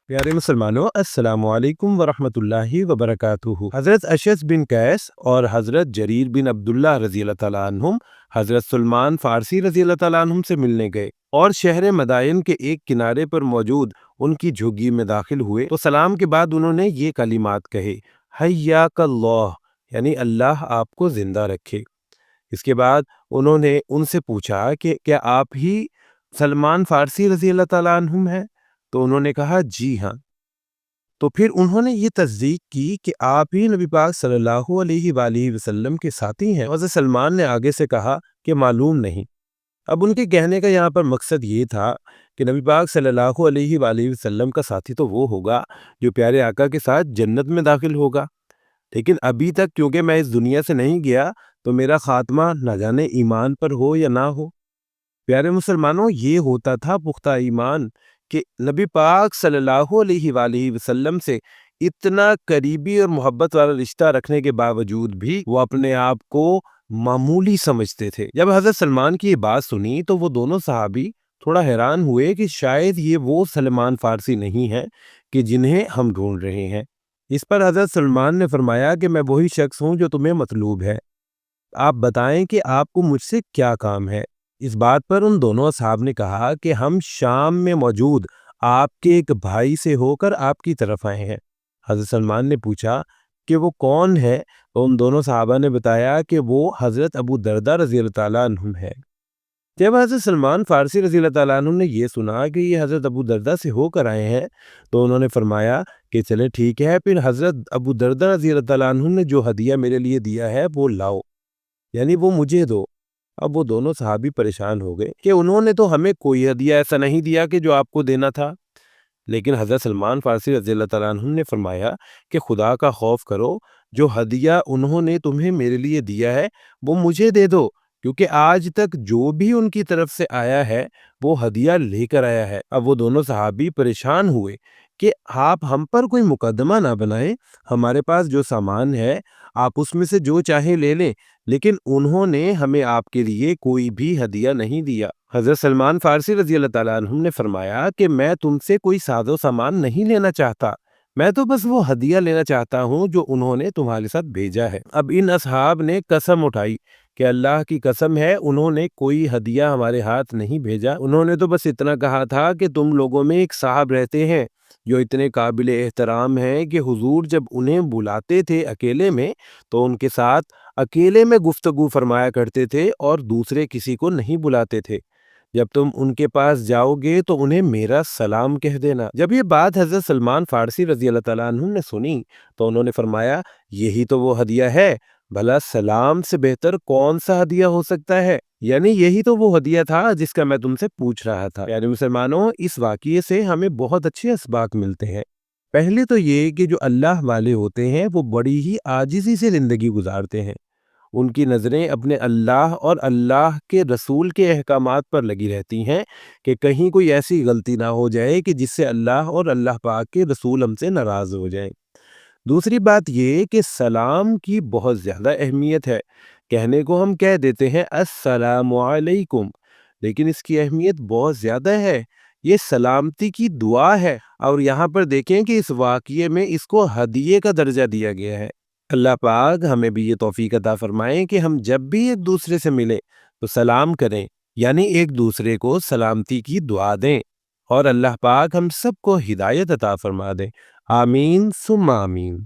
پیارے مسلمانوں، السلام علیکم ورحمۃ اللہ وبرکاتہ۔ حضرت اشعث بن قیس اور حضرت جریر بن عبداللہ رضی اللہ تعالیٰ عنہم حضرت سلمان فارسی رضی اللہ تعالیٰ عنہم سے ملنے گئے اور شہر مدائن کے ایک کنارے پر موجود ان کی جھگی میں داخل ہوئے تو سلام کے بعد انہوں نے یہ کلمات کہے، حیاک اللہ، یعنی اللہ آپ کو زندہ رکھے۔ اس کے بعد انہوں نے ان سے پوچھا کہ کیا آپ ہی سلمان فارسی رضی اللہ تعالیٰ عنہم ہیں؟ تو انہوں نے کہا جی ہاں۔ تو پھر انہوں نے یہ تصدیق کی کہ آپ ہی نبی پاک صلی اللہ علیہ وآلہ وسلم کے ساتھی ہیں۔ حضرت سلمان نے آگے سے کہا کہ معلوم نہیں۔ اب ان کے کہنے کا یہاں پر مقصد یہ تھا کہ نبی پاک صلی اللہ علیہ وآلہ وسلم کا ساتھی تو وہ ہوگا جو پیارے آقا کے ساتھ جنت میں داخل ہوگا، لیکن ابھی تک کیونکہ میں اس دنیا سے نہیں گیا تو میرا خاتمہ نہ جانے ایمان پر ہو یا نہ ہو۔ پیارے مسلمانوں، یہ ہوتا تھا پختہ ایمان کہ نبی پاک صلی اللہ علیہ وآلہ وسلم سے اتنا قریبی اور محبت والا رشتہ رکھنے کے باوجود بھی وہ اپنے آپ کو معمولی سمجھتے تھے۔ جب حضرت سلمان کی یہ بات سنی تو وہ دونوں صحابی تھوڑا حیران ہوئے کہ شاید یہ وہ سلمان فارسی نہیں ہے کہ جنہیں ہم ڈھونڈ رہے ہیں۔ اس پر حضرت سلمان نے فرمایا کہ میں وہی شخص ہوں جو تمہیں مطلوب ہے، آپ بتائیں کہ آپ کو مجھ سے کیا کام ہے۔ اس بات پر ان دونوں اصحاب نے کہا کہ ہم شام میں موجود آپ کے ایک بھائی سے ہو کر آپ کی طرف آئے ہیں۔ حضرت سلمان نے پوچھا کہ وہ کون ہے؟ تو ان دونوں صحابہ نے بتایا کہ وہ حضرت ابو دردہ رضی اللہ تعالیٰ عنہ ہے۔ جب حضرت سلمان فارسی رضی اللہ تعالیٰ عنہ نے یہ سنا کہ یہ حضرت ابو دردہ سے ہو کر آئے ہیں تو انہوں نے فرمایا کہ چلے ٹھیک ہے، پھر حضرت ابو دردہ رضی اللہ تعالیٰ عنہ نے جو ہدیہ میرے لیے دیا ہے وہ لاؤ، یعنی وہ مجھے دو۔ اب وہ دونوں صحابی پریشان ہو گئے کہ انہوں نے تو ہمیں کوئی ہدیہ ایسا نہیں دیا کہ جو آپ کو دینا تھا، لیکن حضرت سلمان فارسی رضی اللہ تعالیٰ عنہ نے فرمایا کہ خدا کا خوف کرو، جو ہدیہ انہوں نے تمہیں میرے لیے دیا ہے وہ مجھے دے دو، کیونکہ آج تک جو بھی ان کی طرف سے آیا ہے وہ ہدیہ لے کر آیا ہے۔ اب وہ دونوں صحابی پریشان ہوئے کہ آپ ہم پر کوئی مقدمہ نہ بنائیں، ہمارے پاس جو سامان ہے آپ اس میں سے جو چاہیں لے لیں، لیکن انہوں نے ہمیں آپ کے لیے کوئی بھی ہدیہ نہیں دیا۔ حضرت سلمان فارسی رضی اللہ تعالیٰ عنہ نے فرمایا کہ میں تم سے کوئی ساز و سامان نہیں لینا چاہتا، میں تو بس وہ ہدیہ لینا چاہتا ہوں جو انہوں نے تمہارے ساتھ بھیجا ہے۔ اب ان اصحاب نے قسم اٹھائی کہ اللہ کی قسم ہے انہوں نے کوئی ہدیہ ہمارے ہاتھ نہیں بھیجا، انہوں نے تو بس اتنا کہا تھا کہ تم لوگوں میں ایک صاحب رہتے ہیں جو اتنے قابل احترام ہیں کہ حضور جب انہیں بلاتے تھے اکیلے میں تو ان کے ساتھ اکیلے میں گفتگو فرمایا کرتے تھے اور دوسرے کسی کو نہیں بلاتے تھے، جب تم ان کے پاس جاؤ گے تو انہیں میرا سلام کہہ دینا۔ جب یہ بات حضرت سلمان فارسی رضی اللہ تعالیٰ عنہ نے سنی تو انہوں نے فرمایا یہی تو وہ ہدیہ ہے، بھلا سلام سے بہتر کون سا ہدیہ ہو سکتا ہے؟ یعنی یہی تو وہ ہدیہ تھا جس کا میں تم سے پوچھ رہا تھا۔ یعنی مسلمانوں، اس واقعے سے ہمیں بہت اچھے اسباق ملتے ہیں۔ پہلے تو یہ کہ جو اللہ والے ہوتے ہیں وہ بڑی ہی عاجزی سے زندگی گزارتے ہیں، ان کی نظریں اپنے اللہ اور اللہ کے رسول کے احکامات پر لگی رہتی ہیں کہ کہیں کوئی ایسی غلطی نہ ہو جائے کہ جس سے اللہ اور اللہ پاک کے رسول ہم سے ناراض ہو جائیں۔ دوسری بات یہ کہ سلام کی بہت زیادہ اہمیت ہے، کہنے کو ہم کہہ دیتے ہیں السلام علیکم، لیکن اس کی اہمیت بہت زیادہ ہے، یہ سلامتی کی دعا ہے، اور یہاں پر دیکھیں کہ اس واقعے میں اس کو ہدیے کا درجہ دیا گیا ہے۔ اللہ پاک ہمیں بھی یہ توفیق عطا فرمائیں کہ ہم جب بھی ایک دوسرے سے ملیں تو سلام کریں، یعنی ایک دوسرے کو سلامتی کی دعا دیں، اور اللہ پاک ہم سب کو ہدایت عطا فرما دیں۔ آمین ثم آمین۔